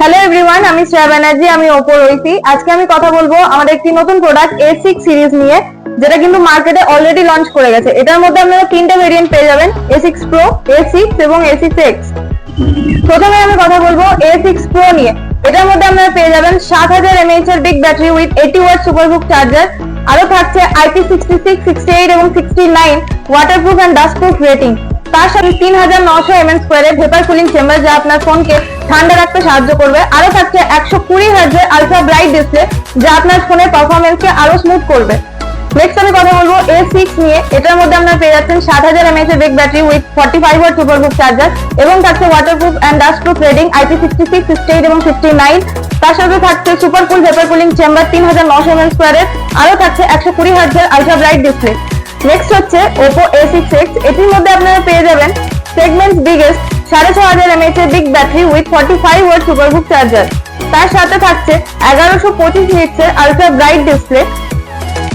Hello everyone, আমি শ্রেয়া ব্যানার্জি, আমি Oppo রয়েছি। আজকে আমি কথা বলবো আমাদের একটি নতুন প্রোডাক্ট A6 সিরিজ নিয়ে, যেটা কিন্তু মার্কেটে অলরেডি লঞ্চ করে গেছে। এটার মধ্যে আপনারা তিনটে ভেরিয়েন্ট পেয়ে যাবেন, A6 Pro, A6 এবং A6X। প্রথমে আমি কথা বলবো A6 Pro নিয়ে। এটার মধ্যে আপনারা পেয়ে যাবেন 7000 mAh এর big battery with 80 watt SuperVOOC charger. আরো থাকছে IP66, 68 এবং 69 ওয়াটারপ্রুফ এন্ড ডাস্টপ্রুফ রেটিং। তার সাথে 3900 mAh এর ভেপার কুলিং চেম্বার, যা আপনার ফোনকে ঠান্ডা রাখতে সাহায্য করবে। আরো থাকছে 120 হার্টজ এর আলট্রা ব্রাইট ডিসপ্লে, যা আপনার ফোনের পারফরম্যান্সকে আরো স্মুথ করবে। নেক্সট আমি কথা বলবো A6 নিয়ে। এটার মধ্যে আপনারা পেয়ে যাচ্ছেন 7000 mAh এর big battery with 45 watt SuperVOOC charger এবং থাকছে waterproof and dustproof rating IP66, 68 এবং 69। তার সাথে থাকছে super cool vapour cooling chamber 3900 mAh এর। আরো থাকছে 120 হার্টজ এর আলট্রা ব্রাইট ডিসপ্লে। নেক্সট হচ্ছে Oppo A6X। এটির মধ্যে আপনারা পেয়ে যাবেন সেগমেন্টস বিগেস্ট 6500 mAh এর big battery with 45 watt SuperVOOC charger. তার সাথে থাকছে 1125 নিটস এর আলট্রা ব্রাইট ডিসপ্লে।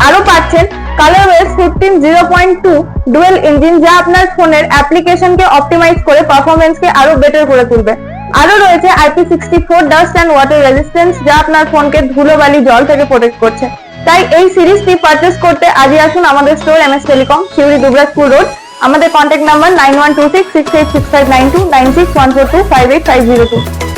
আরো পাচ্ছেন ColorOS 15 0.2 ডুয়েল ইঞ্জিন, যা আপনার ফোনের অ্যাপ্লিকেশনকে অপটিমাইজ করে পারফরম্যান্সকে আরো বেটার করে তুলবে। আরো রয়েছে IP64 dust and water resistance, যা আপনার ফোনকে ধুলোবালি জল থেকে প্রোটেক্ট করছে। তাই এই সিরিজটি পারচেজ করতে আজই আসুন আমাদের স্টোর MS টেলিকম, শিউরি দুবরাজপুর রোড। আমাদের কন্ট্যাক্ট নাম্বার 9126686592 9614258502।